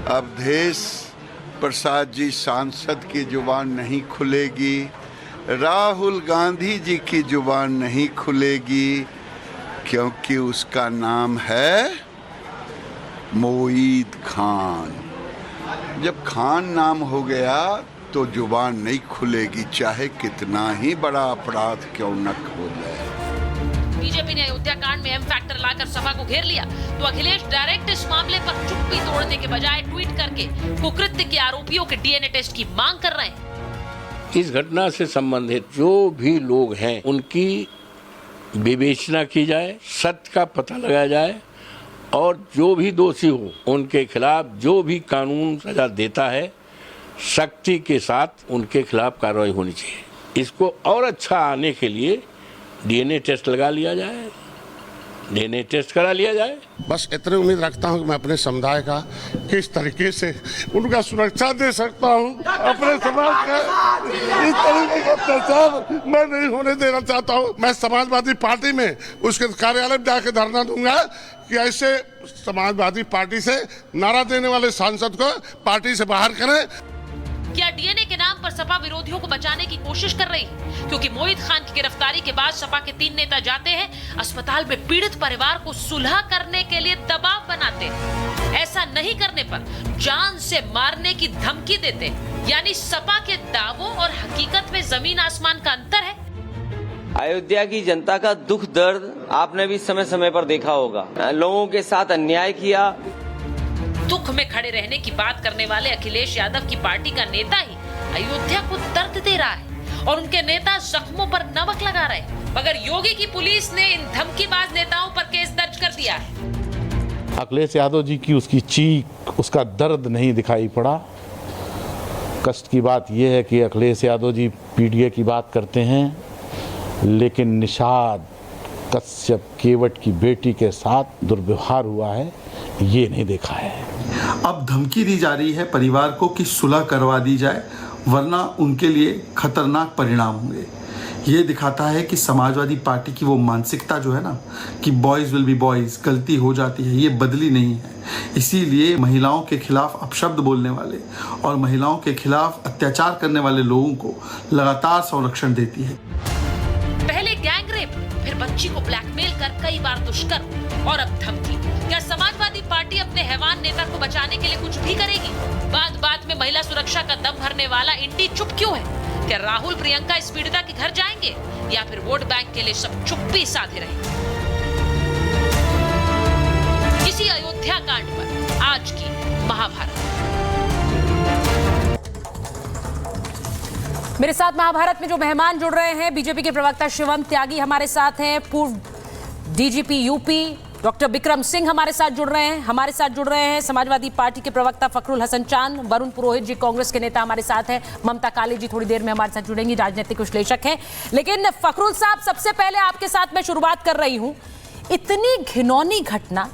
अवधेश प्रसाद जी सांसद की जुबान नहीं खुलेगी, राहुल गांधी जी की जुबान नहीं खुलेगी, क्योंकि उसका नाम है मोईद खान। जब खान नाम हो गया तो जुबान नहीं खुलेगी, चाहे कितना ही बड़ा अपराध क्यों न हो जाए। बीजेपी ने अयोध्या कांड में एम फैक्टर लाकर सभा को घेर लिया तो अखिलेश डायरेक्ट इस मामले पर चुप्पी तोड़ने के बजाय ट्वीट करके कुकृत्य के आरोपियों के डीएनए टेस्ट की मांग कर रहे हैं। इस घटना से संबंधित जो भी लोग हैं उनकी विवेचना की जाए, सत्य का पता लगाया जाए और जो भी दोषी हो उनके खिलाफ जो भी कानून सजा देता है सख्ती के साथ उनके खिलाफ कार्रवाई होनी चाहिए। इसको और अच्छा आने के लिए डीएनए टेस्ट लगा लिया जाए, डीएनए टेस्ट करा लिया जाए। बस इतनी उम्मीद रखता हूं कि मैं अपने समुदाय का किस तरीके से उनका सुरक्षा दे सकता हूं। अपने समाज का इस तरीके का अत्याचार मैं नहीं होने देना चाहता हूं। मैं समाजवादी पार्टी में उसके कार्यालय में जाकर धरना दूंगा कि ऐसे समाजवादी पार्टी से नारा देने वाले सांसद को पार्टी से बाहर करें। क्या डीएनए के नाम पर सपा विरोधियों को बचाने की कोशिश कर रही है? क्योंकि मोईद खान की गिरफ्तारी के बाद सपा के 3 नेता जाते हैं अस्पताल में पीड़ित परिवार को सुलह करने के लिए दबाव बनाते हैं। ऐसा नहीं करने पर जान से मारने की धमकी देते हैं। यानी सपा के दावों और हकीकत में जमीन आसमान का अंतर है। अयोध्या की जनता का दुख दर्द आपने भी समय समय पर देखा होगा। लोगों के साथ अन्याय किया। दुख में खड़े रहने की बात करने वाले अखिलेश यादव की पार्टी का नेता ही अयोध्या को दर्द दे रहा है और उनके नेता जख्मों पर नमक लगा रहे हैं। मगर योगी की पुलिस ने इन धमकीबाज नेताओं पर केस दर्ज कर दिया है। अखिलेश यादव जी की उसकी चीख, उसका दर्द नहीं दिखाई पड़ा। कष्ट की बात यह है कि अखिलेश यादव जी पीडीए की बात करते हैं, लेकिन निषाद कश्यप केवट की बेटी के साथ दुर्व्यवहार हुआ है ये नहीं देखा है। अब धमकी दी जा रही है परिवार को कि सुलह करवा दी जाए, वरना उनके लिए खतरनाक परिणाम होंगे। ये दिखाता है कि समाजवादी पार्टी की वो मानसिकता जो है ना कि बॉयज़ विल बी बॉयज़, गलती हो जाती है, ये बदली नहीं है। इसीलिए महिलाओं के खिलाफ अपशब्द बोलने वाले और महिलाओं के खिलाफ अत्याचार करने वाले लोगों को लगातार संरक्षण देती है। पहले गैंग रेप, फिर बच्ची को ब्लैकमेल कर कई बार दुष्कर्म और अब धमकी। क्या समाजवादी पार्टी अपने हैवान नेता को बचाने के लिए कुछ भी करेगी? बात बात में महिला सुरक्षा का दम भरने वाला इंडी चुप क्यों है? क्या राहुल प्रियंका इस पीड़िता के घर जाएंगे या फिर वोट बैंक के लिए सब चुप्पी साधे रहेंगे? इसी अयोध्या कांड पर आज की महाभारत। मेरे साथ महाभारत में जो मेहमान जुड़ रहे हैं, बीजेपी के प्रवक्ता शिवम त्यागी हमारे साथ हैं, पूर्व DGP UP doctor Bikram Singh हमारे साथ जुड़ रहे हैं समाजवादी पार्टी के प्रवक्ता फखरुल हसन चांद, वरुण पुरोहित जी कांग्रेस के नेता हमारे साथ हैं, ममता काली जी थोड़ी देर में हमारे साथ जुड़ेंगी, राजनीतिक विश्लेषक हैं। लेकिन फखरुल साहब, सबसे पहले आपके साथ मैं शुरुआत कर रही हूं। इतनी घिनौनी घटना,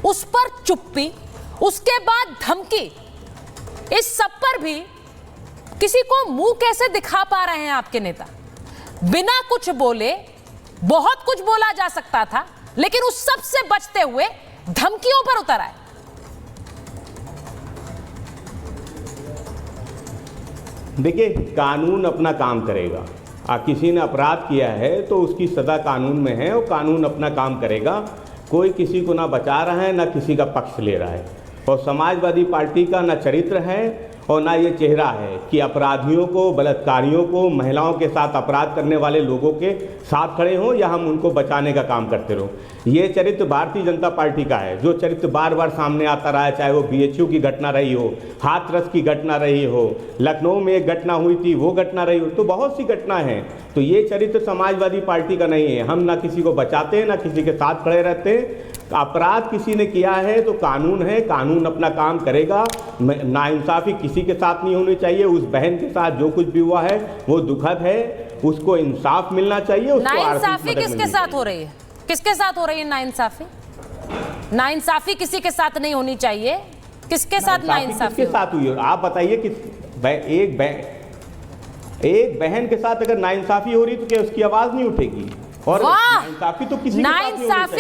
उस पर चुप्पी, उसके बाद धमकी, इस सब पर भी किसी को मुंह कैसे दिखा पा रहे हैं आपके नेता? बिना कुछ बोले बहुत कुछ बोला जा सकता था, लेकिन उस सब से बचते हुए धमकियों पर उतर आए। देखिए, कानून अपना काम करेगा। किसी ने अपराध किया है तो उसकी सजा कानून में है और कानून अपना काम करेगा। कोई किसी को ना बचा रहा है ना किसी का पक्ष ले रहा है। और समाजवादी पार्टी का ना चरित्र है और ना ये चेहरा है कि अपराधियों को, बलात्कारियों को, महिलाओं के साथ अपराध करने वाले लोगों के साथ खड़े हों या हम उनको बचाने का काम करते रहो। ये चरित्र भारतीय जनता पार्टी का है, जो चरित्र बार बार सामने आता रहा है, चाहे वो बीएचयू की घटना रही हो, हाथरस की घटना रही हो, लखनऊ में एक घटना हुई थी वो घटना रही हो, तो बहुत सी घटना है। तो ये चरित्र समाजवादी पार्टी का नहीं है। हम ना किसी को बचाते हैं ना किसी के साथ खड़े रहते हैं। अपराध किसी ने किया है तो कानून है, कानून अपना काम करेगा। नाइंसाफ़ी किसी के साथ नहीं होनी चाहिए। उस बहन के साथ जो कुछ भी हुआ है वो दुखद है, उसको इंसाफ मिलना चाहिए। नाइंसाफ़ी किसके साथ हो रही है? किसके साथ हो रही है नाइंसाफ़ी? नाइंसाफ़ी किसी के साथ नहीं होनी चाहिए। किसके साथ नाइंसाफ़ी किसके साथ हुई? आप बताइए कि एक बहन के साथ अगर नाइंसाफ़ी हो रही तो क्या उसकी आवाज़ नहीं उठेगी? और नाइंसाफ़ी तो किसी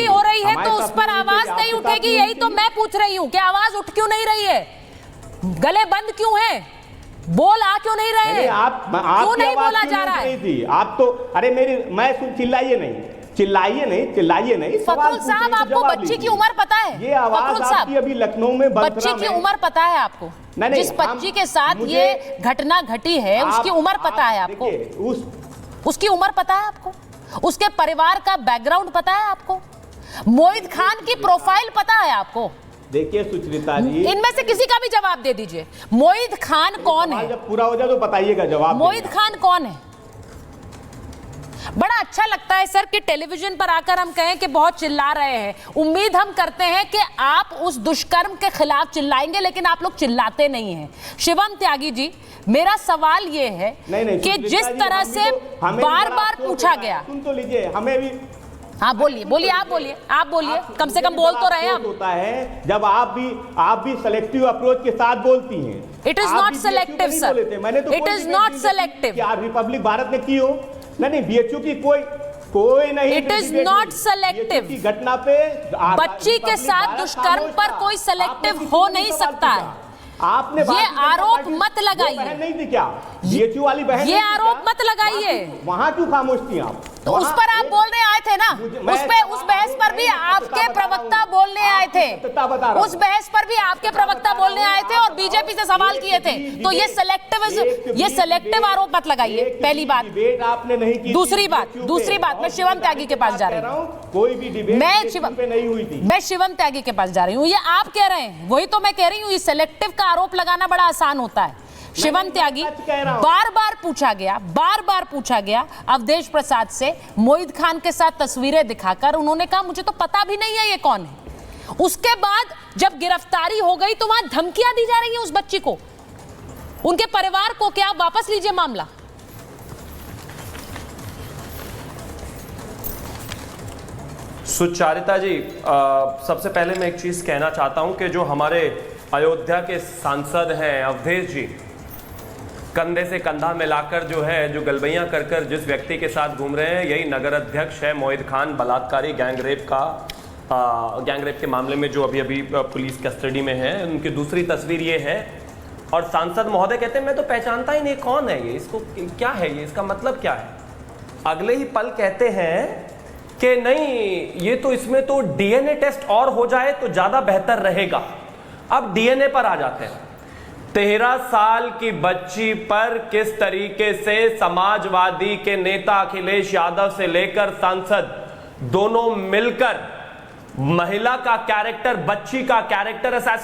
हो रही है तो उस पर आवाज नहीं उठेगी। यही तो मैं पूछ रही हूँ कि आवाज उठ क्यों नहीं रही है? गले बंद क्यों है? बोल आ क्यों नहीं रहे हैं? आप क्यों नहीं बोला जा रहा है? थी आप तो, अरे मैं चिल्लाइए नहीं। फखरुल साहब, आपको बच्ची की उम्र पता है? ये आवाज आपकी अभी लखनऊ में बच्ची की उम्र पता है आपको? जिस बच्ची के साथ ये घटना घटी है उसकी उम्र पता है आपको? उसकी उम्र पता है आपको? उसके परिवार का बैकग्राउंड पता है आपको? मोहित खान की प्रोफाइल पता है आपको? देखिए सुचरिता जी, इनमें से किसी का भी जवाब दे दीजिए। मोहित खान कौन है? जब पूरा हो जाए तो बताइएगा जवाब। मोहित खान कौन है? बड़ा अच्छा लगता है सर कि टेलीविजन पर आकर हम कहें कि बहुत चिल्ला रहे हैं। उम्मीद हम करते हैं कि आप उस दुष्कर्म के खिलाफ चिल्लाएंगे, लेकिन आप लोग चिल्लाते नहीं हैं। शिवम त्यागी जी, मेरा सवाल ये है कि जिस तरह से बार बार पूछा गया, सुन तो लीजिए, हमें भी। हाँ बोलिए, आप बोलिए, कम से कम बोल तो रहे हैं हम। होता है जब आप भी सेलेक्टिव अप्रोच के साथ बोलती हैं। It is not selective sir, it is not selective. आप रिपब्लिक भारत ने की हो? नहीं, बीएचयू की कोई नहीं। It is not selective. की घटना पे बच्ची के साथ दुष्कर्म पर कोई सेलेक्टिव हो नहीं सकता है। आपने ये आरोप मत लगाइए। नहीं थी क्या बीएचयू वाली बहन? ये आरोप मत लगाइए। वहां क्यों खामोश थी आप? तो उस पर आप बोलने आए थे ना, उस बहस पर भी आपके प्रवक्ता बोलने आए थे। उस बहस पर भी आपके प्रवक्ता बोलने आए थे और बीजेपी से सवाल किए थे। तो ये सेलेक्टिव आरोप मत लगाइए, पहली बात। आपने नहीं की। दूसरी बात, मैं शिवम त्यागी के पास जा रही हूँ। कोई भी डिबेट नहीं हुई थी। मैं शिवम त्यागी के पास जा रही हूँ। ये आप कह रहे हैं, वही तो मैं कह रही हूँ। ये सेलेक्टिव का आरोप लगाना बड़ा आसान होता है। शिवम त्यागी, बार बार पूछा गया अवधेश प्रसाद से, मोहित खान के साथ तस्वीरें दिखाकर उन्होंने कहा मुझे तो पता भी नहीं है ये कौन है। उसके बाद जब गिरफ्तारी हो गई तो वहां धमकियां दी जा रही हैं उस बच्ची को, उनके परिवार को, क्या आप वापस लीजिए मामला। सुचारिता जी, सबसे पहले मैं एक चीज कहना चाहता हूं कि जो हमारे अयोध्या के सांसद हैं अवधेश जी, कंधे से कंधा मिलाकर जो है, जो गलबैयां कर जिस व्यक्ति के साथ घूम रहे हैं, यही नगर अध्यक्ष है मोहित खान, बलात्कारी गैंगरेप के मामले में जो अभी पुलिस कस्टडी में है। उनकी दूसरी तस्वीर ये है और सांसद महोदय कहते हैं मैं तो पहचानता ही नहीं, कौन है ये, इसको क्या है ये, इसका मतलब क्या है। अगले ही पल कहते हैं कि नहीं, ये तो इसमें तो डीएनए टेस्ट और हो जाए तो ज्यादा बेहतर रहेगा। अब डीएनए पर आ जाते हैं। 13 साल की बच्ची पर किस तरीके से समाजवादी के नेता अखिलेश यादव से लेकर सांसद दोनों मिलकर महिला का कैरेक्टर, बच्ची का कैरेक्टर असैसिनेट